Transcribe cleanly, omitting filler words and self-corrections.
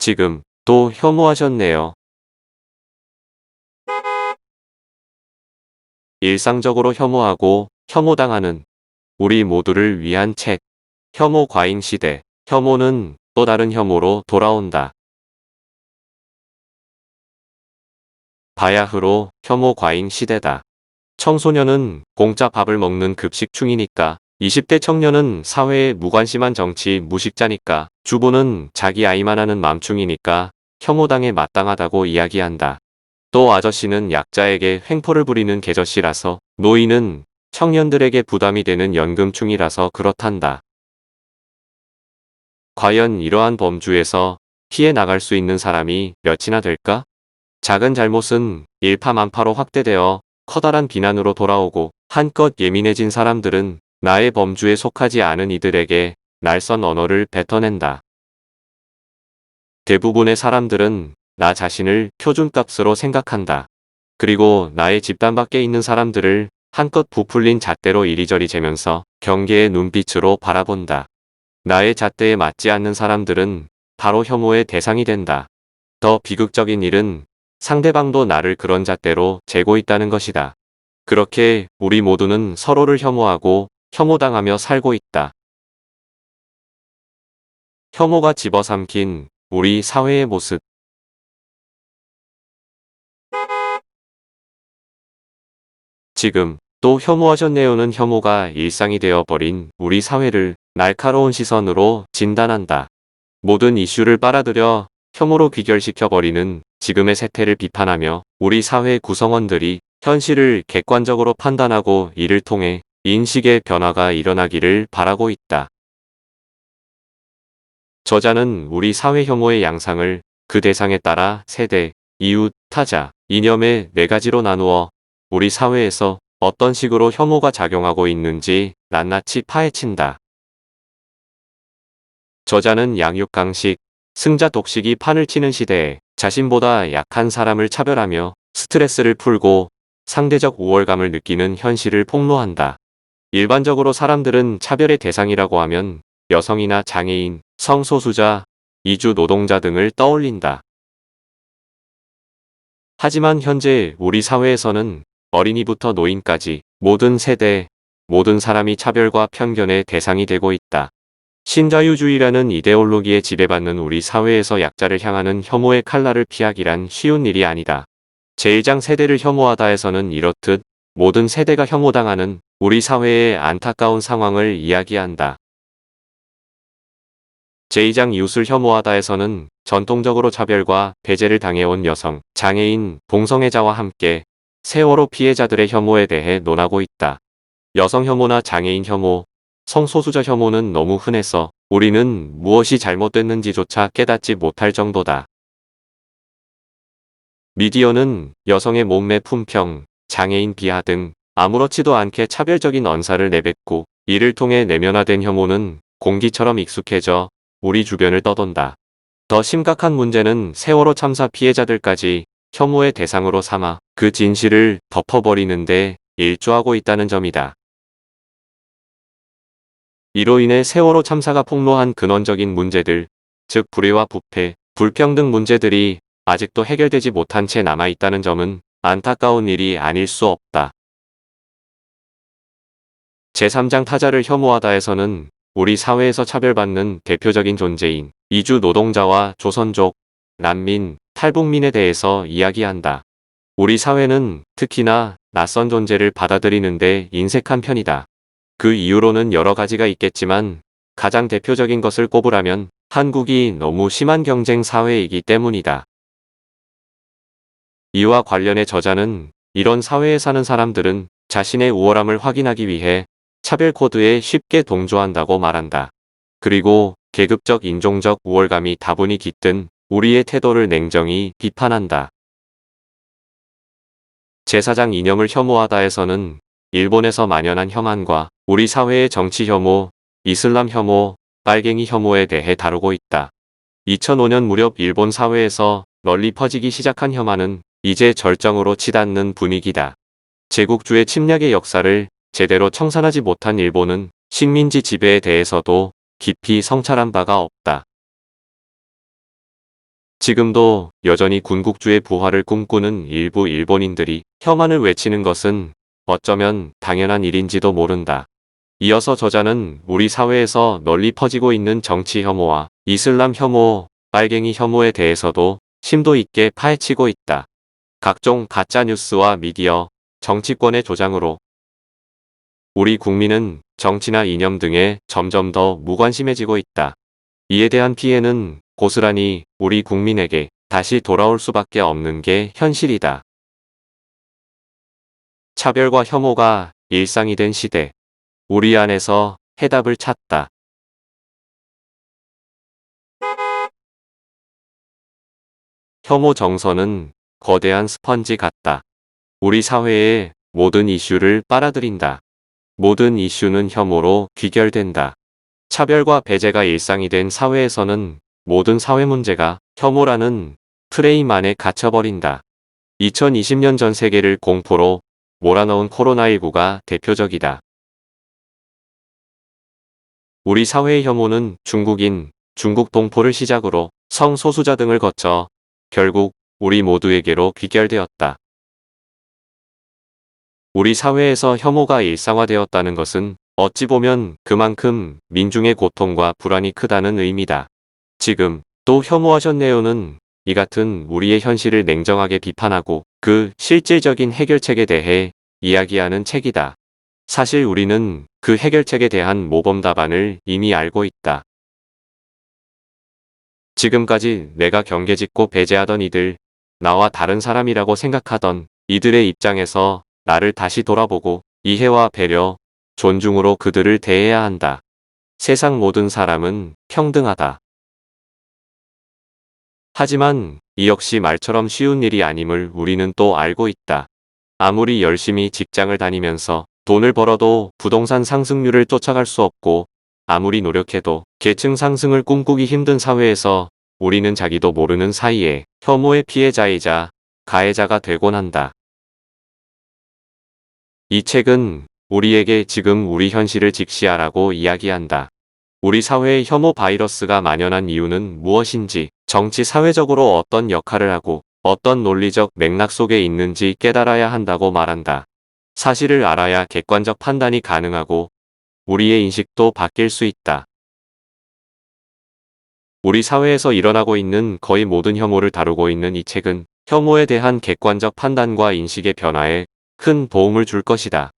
지금 또 혐오하셨네요. 일상적으로 혐오하고 혐오당하는 우리 모두를 위한 책. 혐오 과잉 시대. 혐오는 또 다른 혐오로 돌아온다. 바야흐로 혐오 과잉 시대다. 청소년은 공짜 밥을 먹는 급식충이니까, 20대 청년은 사회에 무관심한 정치 무식자니까, 주부는 자기 아이만 하는 맘충이니까 혐오당에 마땅하다고 이야기한다. 또 아저씨는 약자에게 횡포를 부리는 계저씨라서, 노인은 청년들에게 부담이 되는 연금충이라서 그렇단다. 과연 이러한 범주에서 피해 나갈 수 있는 사람이 몇이나 될까? 작은 잘못은 일파만파로 확대되어 커다란 비난으로 돌아오고, 한껏 예민해진 사람들은 나의 범주에 속하지 않은 이들에게 날선 언어를 뱉어낸다. 대부분의 사람들은 나 자신을 표준값으로 생각한다. 그리고 나의 집단 밖에 있는 사람들을 한껏 부풀린 잣대로 이리저리 재면서 경계의 눈빛으로 바라본다. 나의 잣대에 맞지 않는 사람들은 바로 혐오의 대상이 된다. 더 비극적인 일은 상대방도 나를 그런 잣대로 재고 있다는 것이다. 그렇게 우리 모두는 서로를 혐오하고 혐오당하며 살고 있다. 혐오가 집어삼킨 우리 사회의 모습. 지금 또 혐오하셨네요는 혐오가 일상이 되어버린 우리 사회를 날카로운 시선으로 진단한다. 모든 이슈를 빨아들여 혐오로 귀결시켜버리는 지금의 세태를 비판하며, 우리 사회 구성원들이 현실을 객관적으로 판단하고 이를 통해 인식의 변화가 일어나기를 바라고 있다. 저자는 우리 사회 혐오의 양상을 그 대상에 따라 세대, 이웃, 타자, 이념의 네 가지로 나누어 우리 사회에서 어떤 식으로 혐오가 작용하고 있는지 낱낱이 파헤친다. 저자는 양육강식, 승자 독식이 판을 치는 시대에 자신보다 약한 사람을 차별하며 스트레스를 풀고 상대적 우월감을 느끼는 현실을 폭로한다. 일반적으로 사람들은 차별의 대상이라고 하면 여성이나 장애인, 성소수자, 이주 노동자 등을 떠올린다. 하지만 현재 우리 사회에서는 어린이부터 노인까지 모든 세대, 모든 사람이 차별과 편견의 대상이 되고 있다. 신자유주의라는 이데올로기에 지배받는 우리 사회에서 약자를 향하는 혐오의 칼날을 피하기란 쉬운 일이 아니다. 제1장 세대를 혐오하다에서는 이렇듯 모든 세대가 혐오당하는 우리 사회의 안타까운 상황을 이야기한다. 제2장 이웃을 혐오하다에서는 전통적으로 차별과 배제를 당해온 여성, 장애인, 동성애자와 함께 세월호 피해자들의 혐오에 대해 논하고 있다. 여성 혐오나 장애인 혐오, 성소수자 혐오는 너무 흔해서 우리는 무엇이 잘못됐는지조차 깨닫지 못할 정도다. 미디어는 여성의 몸매 품평, 장애인 비하 등 아무렇지도 않게 차별적인 언사를 내뱉고, 이를 통해 내면화된 혐오는 공기처럼 익숙해져 우리 주변을 떠돈다. 더 심각한 문제는 세월호 참사 피해자들까지 혐오의 대상으로 삼아 그 진실을 덮어버리는데 일조하고 있다는 점이다. 이로 인해 세월호 참사가 폭로한 근원적인 문제들, 즉 불의와 부패, 불평등 문제들이 아직도 해결되지 못한 채 남아있다는 점은 안타까운 일이 아닐 수 없다. 제3장 타자를 혐오하다에서는 우리 사회에서 차별받는 대표적인 존재인 이주 노동자와 조선족, 난민, 탈북민에 대해서 이야기한다. 우리 사회는 특히나 낯선 존재를 받아들이는데 인색한 편이다. 그 이유로는 여러 가지가 있겠지만 가장 대표적인 것을 꼽으라면 한국이 너무 심한 경쟁 사회이기 때문이다. 이와 관련해 저자는 이런 사회에 사는 사람들은 자신의 우월함을 확인하기 위해 차별 코드에 쉽게 동조한다고 말한다. 그리고 계급적 인종적 우월감이 다분히 깃든 우리의 태도를 냉정히 비판한다. 제4장 이념을 혐오하다에서는 일본에서 만연한 혐한과 우리 사회의 정치 혐오, 이슬람 혐오, 빨갱이 혐오에 대해 다루고 있다. 2005년 무렵 일본 사회에서 널리 퍼지기 시작한 혐한은 이제 절정으로 치닫는 분위기다. 제국주의 침략의 역사를 제대로 청산하지 못한 일본은 식민지 지배에 대해서도 깊이 성찰한 바가 없다. 지금도 여전히 군국주의 부활을 꿈꾸는 일부 일본인들이 혐한을 외치는 것은 어쩌면 당연한 일인지도 모른다. 이어서 저자는 우리 사회에서 널리 퍼지고 있는 정치 혐오와 이슬람 혐오, 빨갱이 혐오에 대해서도 심도 있게 파헤치고 있다. 각종 가짜뉴스와 미디어, 정치권의 조장으로 우리 국민은 정치나 이념 등에 점점 더 무관심해지고 있다. 이에 대한 피해는 고스란히 우리 국민에게 다시 돌아올 수밖에 없는 게 현실이다. 차별과 혐오가 일상이 된 시대. 우리 안에서 해답을 찾다. 혐오 정서는 거대한 스펀지 같다. 우리 사회의 모든 이슈를 빨아들인다. 모든 이슈는 혐오로 귀결된다. 차별과 배제가 일상이 된 사회에서는 모든 사회 문제가 혐오라는 프레임 안에 갇혀버린다. 2020년 전 세계를 공포로 몰아넣은 코로나19가 대표적이다. 우리 사회의 혐오는 중국인, 중국 동포를 시작으로 성소수자 등을 거쳐 결국 우리 모두에게로 귀결되었다. 우리 사회에서 혐오가 일상화되었다는 것은 어찌 보면 그만큼 민중의 고통과 불안이 크다는 의미다. 지금 또 혐오하셨네요는 이 같은 우리의 현실을 냉정하게 비판하고 그 실질적인 해결책에 대해 이야기하는 책이다. 사실 우리는 그 해결책에 대한 모범 답안을 이미 알고 있다. 지금까지 내가 경계짓고 배제하던 이들, 나와 다른 사람이라고 생각하던 이들의 입장에서 나를 다시 돌아보고 이해와 배려, 존중으로 그들을 대해야 한다. 세상 모든 사람은 평등하다. 하지만 이 역시 말처럼 쉬운 일이 아님을 우리는 또 알고 있다. 아무리 열심히 직장을 다니면서 돈을 벌어도 부동산 상승률을 쫓아갈 수 없고 아무리 노력해도 계층 상승을 꿈꾸기 힘든 사회에서 우리는 자기도 모르는 사이에 혐오의 피해자이자 가해자가 되곤 한다. 이 책은 우리에게 지금 우리 현실을 직시하라고 이야기한다. 우리 사회에 혐오 바이러스가 만연한 이유는 무엇인지, 정치 사회적으로 어떤 역할을 하고 어떤 논리적 맥락 속에 있는지 깨달아야 한다고 말한다. 사실을 알아야 객관적 판단이 가능하고 우리의 인식도 바뀔 수 있다. 우리 사회에서 일어나고 있는 거의 모든 혐오를 다루고 있는 이 책은 혐오에 대한 객관적 판단과 인식의 변화에 큰 도움을 줄 것이다.